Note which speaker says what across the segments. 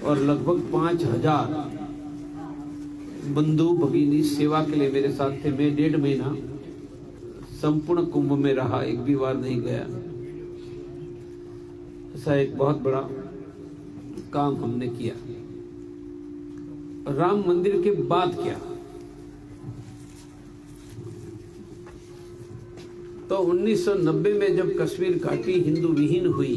Speaker 1: और लगभग 5000 बंधु भगिनी सेवा के लिए मेरे साथ थे। मैं 1.5 महीना संपूर्ण कुंभ में रहा, एक भी बार नहीं गया। ऐसा एक बहुत बड़ा काम हमने किया। राम मंदिर के बाद क्या, तो 1990 में जब कश्मीर घाटी हिंदू विहीन हुई,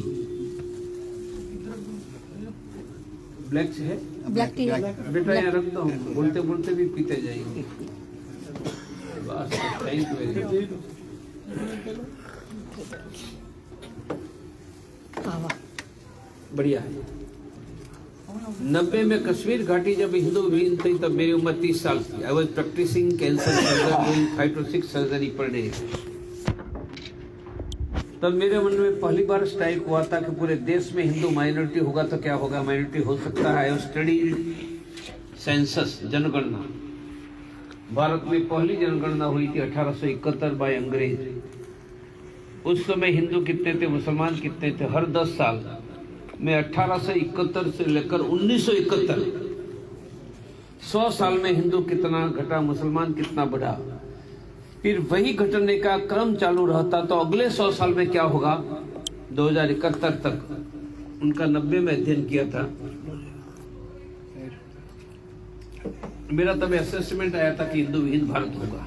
Speaker 1: ब्लैक है, ब्लैक टी बेटा यहाँ रख दो, बोलते बोलते भी पीते जाएंगे। बस, थैंक यू वेरी मच। बढ़िया है। 90 में कश्मीर घाटी जब हिंदू विहीन थी तब मेरी उम्र 30 साल थी। I was practising cancer surgery, 5 to 6 surgery per day. तब मेरे मन में पहली बार स्ट्राइक हुआ था कि पूरे देश में हिंदू माइनॉरिटी होगा तो क्या होगा, माइनॉरिटी हो सकता है। स्टडी सेंसस, जनगणना, भारत में पहली जनगणना हुई थी 1871 बाय अंग्रेज। उस समय हिंदू कितने थे, मुसलमान कितने थे, हर 10 साल में 1871 से लेकर 1971 100 साल में हिंदू कितना घटा, मुसलमान कितना बढ़ा। फिर वही घटने का क्रम चालू रहता तो अगले 100 साल में क्या होगा, 2071 तक। उनका 90 में अध्ययन किया था। मेरा तब असेसमेंट आया था कि हिंदू विहीन भारत होगा।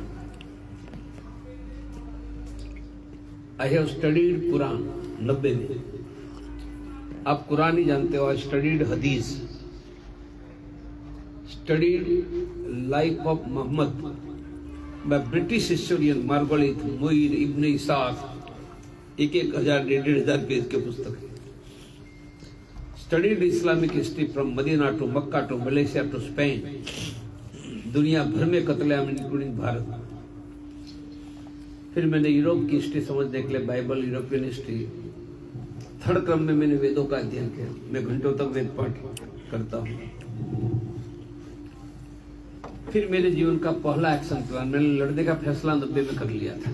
Speaker 1: आई हैव स्टडीड कुरान 90 में। आप कुरान ही जानते हो। आई स्टडीड हदीस, studied life of Muhammad by British historian Margoliouth, Muir, Ibn Ishaq, 1000 1500 page के पुस्तक है। Studied Islamic history from Medina to Mecca to Malaysia to Spain, दुनिया भर में कत्लेआम इंक्लूडिंग भारत। फिर मैंने यूरोप की हिस्ट्री समझने के लिए बाइबल, यूरोपियन हिस्ट्री। थर्ड क्रम में मैंने वेदों का अध्ययन किया। मैं घंटों तक वेद पाठ करता हूँ। फिर मेरे जीवन का पहला एक्शन प्लान, मैंने लड़ने का फैसला 90 में कर लिया था।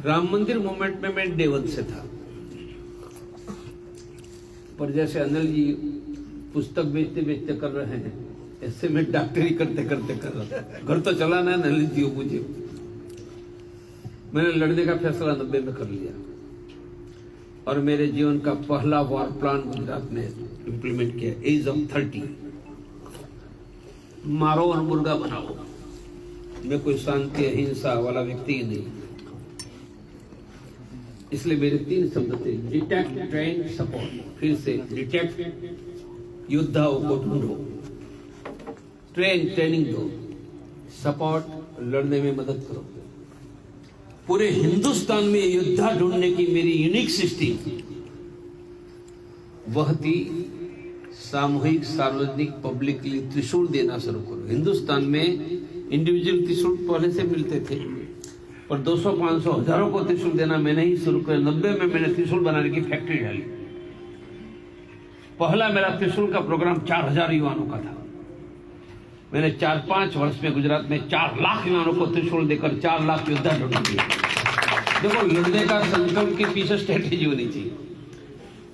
Speaker 1: राम मंदिर मूवमेंट में मैं डे 1 से था। पर जैसे अनिल जी पुस्तक बेचते बेचते कर रहे हैं, ऐसे मैं डॉक्टरी करते करते कर रहा था। घर तो चलाना है अनिल जी को मुझे। मैंने लड़ने का फैसला 90 में कर लिया और मेरे जीवन का पहला वॉर प्लान गुजरात में इंप्लीमेंट किया। एज ऑफ 30, मारो और मुर्गा बनाओ। मैं कोई शांति अहिंसा वाला व्यक्ति ही नहीं, इसलिए मेरे 3 शब्द थे, डिटेक्ट, ट्रेन, सपोर्ट। फिर से डिटेक्ट, योद्धाओं को ढूंढो, ट्रेनिंग दो, सपोर्ट, लड़ने में मदद करो। पूरे हिंदुस्तान में योद्धा ढूंढने की मेरी यूनिक सिस्टम वह थी, सामूहिक, सार्वजनिक, पब्लिकली त्रिशूल देना शुरू करो। हिंदुस्तान में इंडिविजुअल त्रिशूल पहले से मिलते थे, पर 200, 500, हजारों को त्रिशूल देना मैंने ही शुरू किया। 90 में मैंने त्रिशूल बनाने की फैक्ट्री डाली। पहला मेरा त्रिशूल का प्रोग्राम 4000 युवाओं का था। मैंने 4-5 वर्ष में गुजरात में 4 लाख युवाओं को त्रिशूल देकर 4 लाख योद्धा ढूंढ दिए। देखो, लड़ने का संकल्प के पीछे स्ट्रेटेजी होनी चाहिए।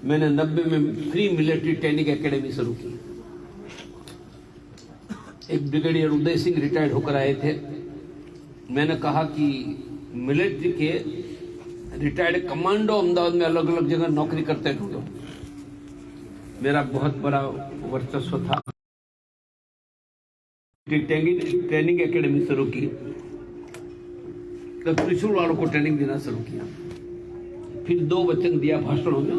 Speaker 1: मैंने 90 में फ्री मिलिट्री ट्रेनिंग एकेडमी शुरू की। एक ब्रिगेडियर उदय सिंह रिटायर्ड होकर आए थे। मैंने कहा कि मिलिट्री के रिटायर्ड कमांडो अहमदाबाद में अलग अलग जगह नौकरी करते ढूंढो। मेरा बहुत बड़ा वर्चस्व था। ट्रेनिंग एकेडमी शुरू की, तब त्रिशूल वालों को ट्रेनिंग देना शुरू किया। फिर 2 वचन दिया भाषणों में,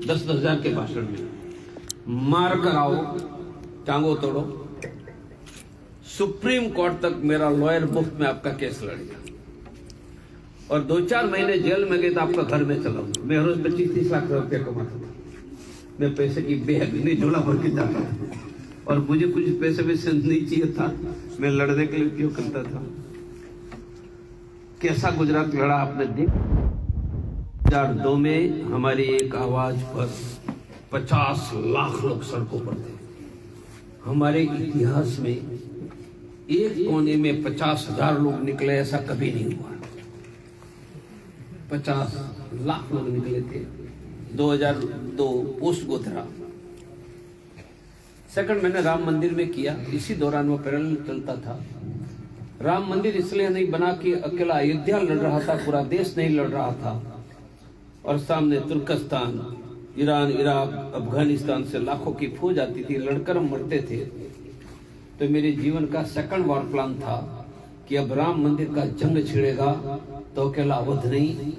Speaker 1: 10,000 के भाषण में। मार कर आओ, टांगो तोड़ो, सुप्रीम कोर्ट तक मेरा लॉयर मुफ्त में आपका केस लड़ेगा, और 2-4 महीने जेल में गए तो आपका घर में चलाऊंगा। मैं रोज 25-30 लाख रुपया कमाता था। मैं पैसे की बेहद झोला भर के जाता था, और मुझे कुछ पैसे भी नहीं चाहिए था। मैं लड़ने के लिए उपयोग करता था। कैसा गुजरात लड़ा आपने देख। 2002 में हमारी एक आवाज पर 50 लाख लोग सड़कों पर थे। हमारे इतिहास में एक कोने में 50,000 लोग निकले, ऐसा कभी नहीं हुआ। 50 लाख लोग निकले थे। 2002 पोस्ट गोधरा सेकंड मैंने राम मंदिर में किया, इसी दौरान वो पैरेलल चलता था। राम मंदिर इसलिए नहीं बना कि अकेला अयोध्या लड़ रहा था, पूरा देश नहीं लड़ रहा था, और सामने तुर्कस्तान, ईरान, इराक, अफगानिस्तान से लाखों की फौज आती थी, लड़कर मरते थे। तो मेरे जीवन का सेकंड वॉर प्लान था कि अब राम मंदिर का जंग छिड़ेगा तो अकेला अवध नहीं,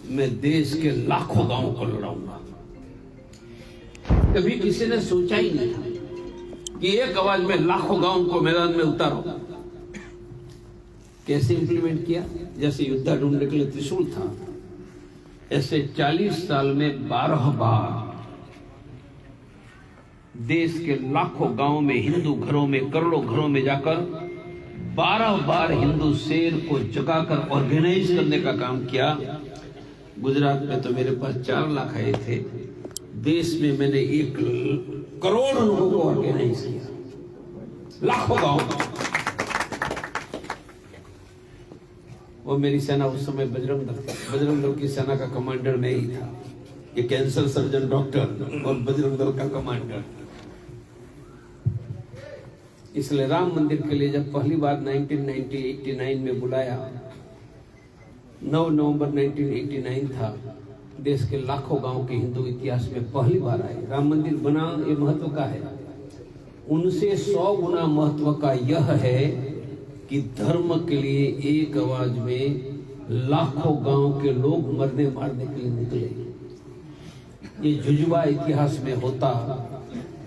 Speaker 1: मैं देश के लाखों गांवों को लड़ाऊंगा। कभी किसी ने सोचा ही नहीं था कि एक आवाज में लाखों गांवों को मैदान में उतारो। कैसे इंप्लीमेंट किया? जैसे युद्ध ढूंढने के लिए त्रिशूल था, ऐसे 40 साल में 12 बार देश के लाखों गांवों में, हिंदू घरों में, करोड़ों घरों में जाकर 12 बार हिंदू शेर को जगाकर ऑर्गेनाइज करने का काम किया। गुजरात में तो मेरे पास 4 लाख आए थे, देश में मैंने 1 करोड़ लोगों को ऑर्गेनाइज किया, लाखों गांव। वो मेरी सेना उस समय बजरंग दल की सेना का कमांडर मैं ही था, ये कैंसर सर्जन डॉक्टर और बजरंग दल का कमांडर। इसलिए राम मंदिर के लिए जब पहली बार 1989 में बुलाया, 9 नवंबर 1989 था, देश के लाखों गांव के हिंदू इतिहास में पहली बार आए। राम मंदिर बना, ये महत्व का है। उनसे 100 गुना महत्व का यह है कि धर्म के लिए एक आवाज में लाखों गांव के लोग मरने मारने के लिए निकले। ये जुजुबा इतिहास में होता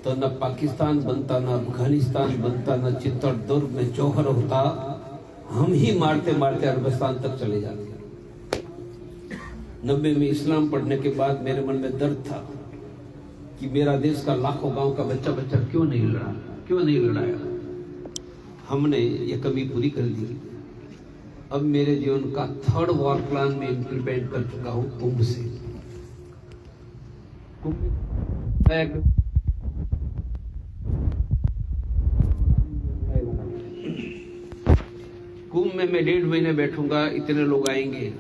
Speaker 1: तो न पाकिस्तान बनता, न अफगानिस्तान बनता, न चित्तौड़गढ़ में जौहर होता, हम ही मारते मारते अरबस्तान तक चले जाते। 90 में इस्लाम पढ़ने के बाद मेरे मन में दर्द था कि मेरा देश का लाखों गांव का बच्चा क्यों नहीं लड़ाया। हमने ये कमी पूरी कर दी। अब मेरे जीवन का 3rd वॉर प्लान में इंप्लीमेंट कर चुका हूं, कुंभ से। कुंभ में मैं 1.5 महीने बैठूंगा, इतने लोग आएंगे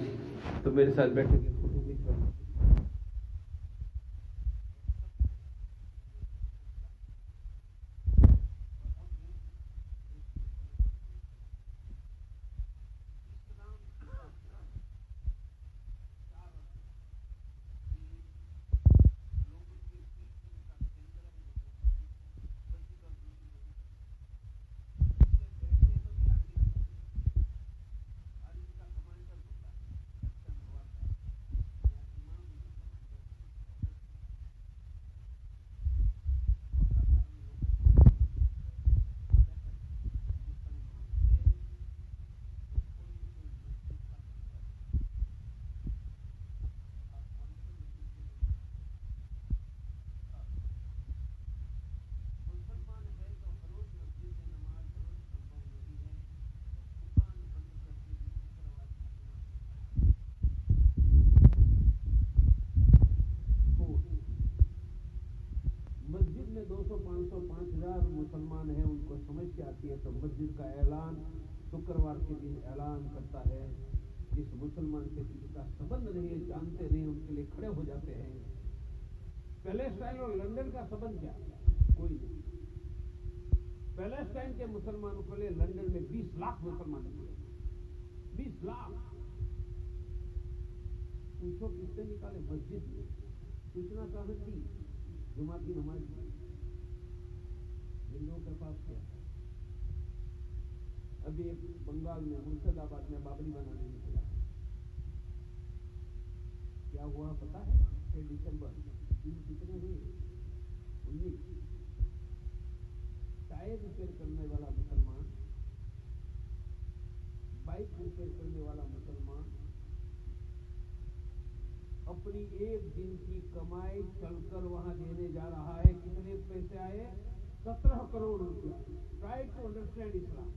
Speaker 1: तो मेरे साथ बैठेंगे, फोटो खींचवाएंगे। मस्जिद में 200, 500, 5000 मुसलमान हैं, उनको समस्या आती है तो मस्जिद का ऐलान शुक्रवार के दिन ऐलान करता है। जिस मुसलमान से किसी का संबंध नहीं है, जानते नहीं, उनके लिए खड़े हो जाते हैं। पैलेस्टाइन और लंदन का संबंध क्या? कोई नहीं। पैलेस्टाइन के मुसलमानों के लिए लंदन में 20 लाख मुसलमान निकले, 20 लाख। पूछो किससे निकाले? मस्जिद में सूचना कहां दी? जुमा की नमाज हिंदुओं के पास क्या? अभी एक बंगाल में मुर्शिदाबाद में बाबरी बनाने निकला, क्या हुआ पता है? 6 दिसंबर दिन कितने हुए? 19। टायर रिपेयर करने वाला मुसलमान, बाइक रिपेयर करने वाला मुसलमान अपनी एक दिन की कमाई चलकर वहां देने जा रहा है। कितने पैसे आए? 17 करोड़ रुपया। ट्राई टू अंडरस्टैंड इस्लाम।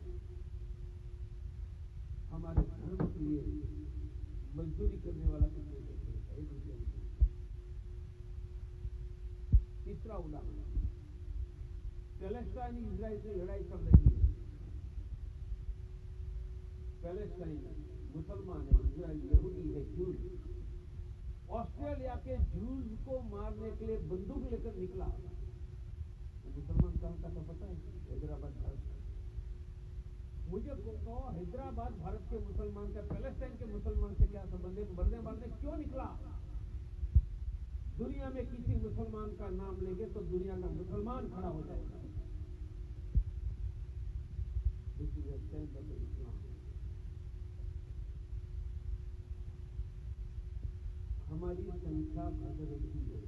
Speaker 1: हमारे धर्म के लिए मजदूरी करने वाला कितने पैसे देता? 1 रुपया नहीं। तीसरा उदाहरण, पैलेस्टाइन इजराइल से लड़ाई चल रही है। पैलेस्टाइन मुसलमान है, इजराइल यहूदी है, जूस। ऑस्ट्रेलिया के जूस को मारने के लिए बंदूक लेकर निकला। मुसलमान कहां का मुझे कहो हैदराबाद भारत के मुसलमान का पैलेस्टाइन के मुसलमान से क्या संबंध है? मरने मारने क्यों निकला? दुनिया में किसी मुसलमान का नाम लेंगे तो दुनिया का मुसलमान खड़ा हो जाएगा। This is a sense of Islam. हमारी संख्या घट रही है।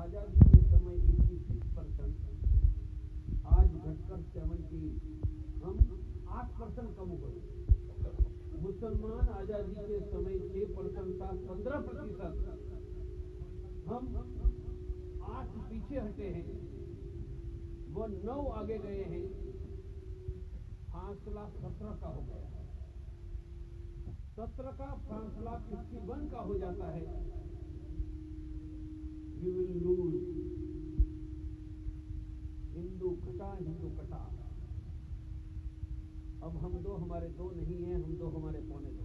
Speaker 1: आजादी के समय 86%, आज घटकर 70, हम 8% कम हो गए। मुसलमान आजादी के समय 6% था, 15%, हम 8 पीछे हटे हैं, वो 9 आगे गए हैं, फासला 17 का हो गया। 17 का फासला 51 का हो जाता है। We will lose। हिंदू घटा, हिंदू कटा। अब हम दो हमारे दो नहीं है, हम दो हमारे पौने दो।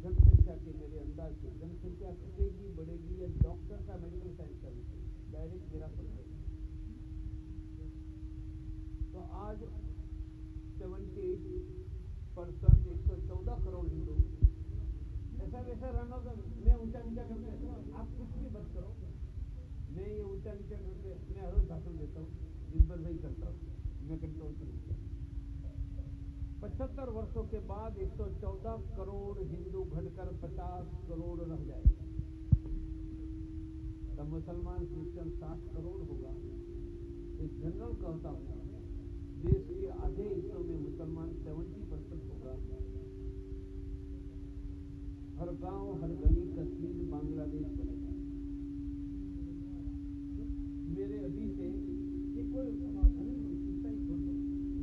Speaker 1: जनसंख्या के मेरे अंदाज से जनसंख्या घटेगी बढ़ेगी या डॉक्टर का मेडिकल साइंस का विषय डायरेक्ट मेरा प्रश्न। तो आज 78%, 114 करोड़ हिंदू। ऐसा वैसा रहना होगा। मैं ऊंचा नीचा करके, आप कुछ भी मत करो, मैं ये ऊंचा नीचा करके मैं हर रोज भाषण देता हूँ, दिन भर वही करता हूँ, मैं कंट्रोल करूँगा। 75 वर्षों के बाद 114 करोड़ हिंदू घटकर 50 करोड़ रह जाएगा। तब मुसलमान क्रिश्चियन 60 करोड़ होगा। एक जनरल कहता हूँ, देश के आधे हिस्सों में मुसलमान 70% होगा। हर गांव, हर गली, कश्मीर, बांग्लादेश बनेगा। मेरे अभी से ये कोई चिंता ही छोड़ दो,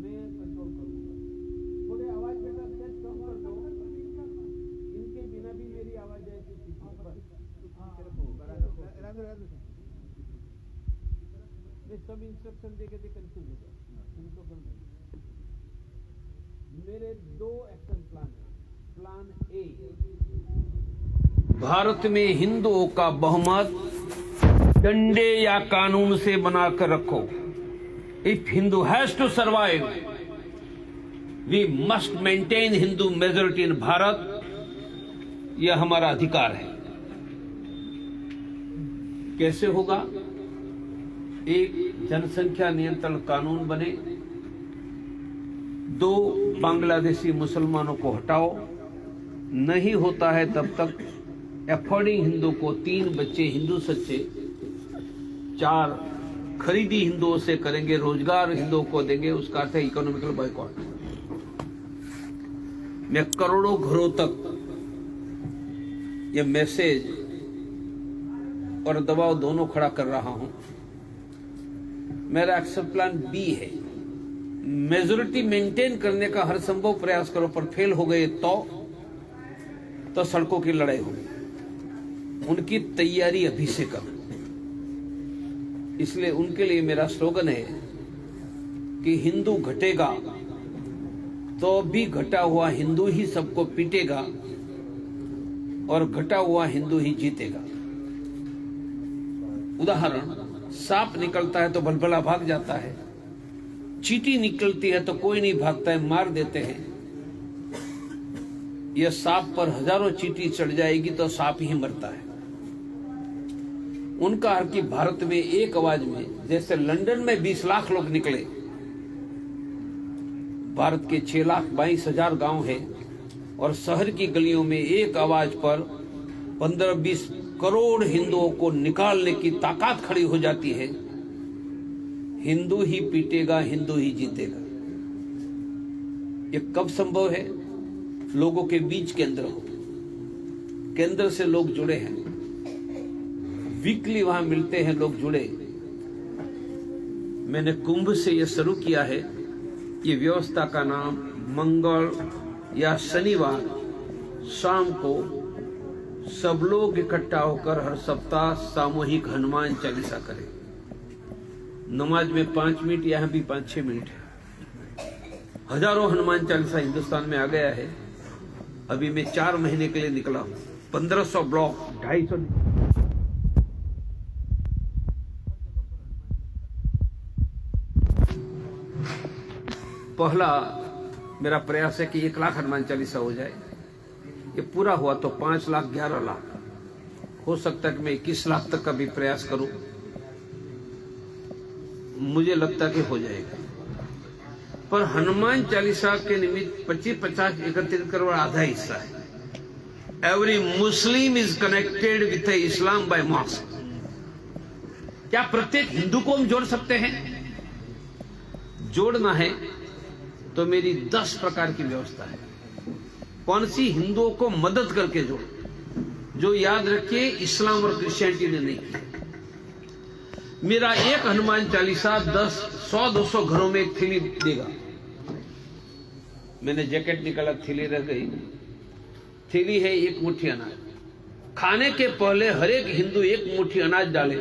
Speaker 1: मैं कंट्रोल करूंगा। थोड़े आवाज बेटा सेट कम कर दो, इनके बिना भी मेरी आवाज जाएगी। मैं सब इंस्ट्रक्शन दे के कंफ्यूज हो गया। इनको करना मेरे 2 एक्शन प्लान है। प्लान ए, भारत में हिंदुओं का बहुमत डंडे या कानून से बनाकर रखो। If Hindu has to survive, we must maintain Hindu majority in Bharat. यह हमारा अधिकार है। कैसे होगा? एक, जनसंख्या नियंत्रण कानून बने। 2, बांग्लादेशी मुसलमानों को हटाओ। नहीं होता है तब तक एफोर्डिंग हिंदू को 3 बच्चे हिंदू सच्चे, 4 खरीदी हिंदुओं से करेंगे, रोजगार हिंदुओं को देंगे। उसका अर्थ है इकोनॉमिकल बॉयकॉट। मैं करोड़ों घरों तक ये मैसेज और दबाव दोनों खड़ा कर रहा हूं। मेरा एक्शन प्लान बी है, मेजोरिटी मेंटेन करने का हर संभव प्रयास करो, पर फेल हो गए तो सड़कों की लड़ाई होगी। उनकी तैयारी अभी से करो। इसलिए उनके लिए मेरा स्लोगन है कि हिंदू घटेगा तो भी घटा हुआ हिंदू ही सबको पीटेगा और घटा हुआ हिंदू ही जीतेगा। उदाहरण, सांप निकलता है तो भलभला भाग जाता है, चींटी निकलती है तो कोई नहीं भागता है, मार देते हैं। यह सांप पर हजारों चींटी चढ़ जाएगी तो सांप ही मरता है। उनका हर की भारत में एक आवाज में, जैसे लंदन में 20 लाख लोग निकले, भारत के 6,22,000 गांव हैं और शहर की गलियों में एक आवाज पर 15-20 करोड़ हिंदुओं को निकालने की ताकत खड़ी हो जाती है। हिंदू ही पीटेगा, हिंदू ही जीतेगा। ये कब संभव है? लोगों के बीच केंद्र हो, केंद्र से लोग जुड़े हैं, वीकली वहां मिलते हैं, लोग जुड़े। मैंने कुंभ से यह शुरू किया है। ये व्यवस्था का नाम मंगल या शनिवार शाम को सब लोग इकट्ठा होकर हर सप्ताह सामूहिक हनुमान चालीसा करें। नमाज में 5 मिनट, यहाँ भी 5-6 मिनट है। हजारों हनुमान चालीसा हिंदुस्तान में आ गया है। अभी मैं 4 महीने के लिए निकला हूं। 1500 ब्लॉक, 250
Speaker 2: 1
Speaker 1: पहला मेरा प्रयास है कि 1 लाख हनुमान चालीसा हो जाए। ये पूरा हुआ तो 5 लाख 11 लाख, हो सकता है कि मैं 21 लाख तक का भी प्रयास करूं। मुझे लगता है कि हो जाएगा। पर हनुमान चालीसा के निमित्त 25-50 एकत्रित करना आधा हिस्सा है। Every Muslim is connected with Islam by mosque. क्या प्रत्येक हिंदू को हम जोड़ सकते हैं? जोड़ना है तो मेरी 10 प्रकार की व्यवस्था है। कौन सी? हिंदुओं को मदद करके जोड़, जो याद रखिए इस्लाम और क्रिश्चियनिटी ने नहीं किया। मेरा एक हनुमान चालीसा 10, 100, 200 घरों में एक थैली देगा। मैंने जैकेट निकाला, थैली रह गई। थैली है 1 मुट्ठी अनाज। खाने के पहले हर एक हिंदू 1 मुट्ठी अनाज डाले।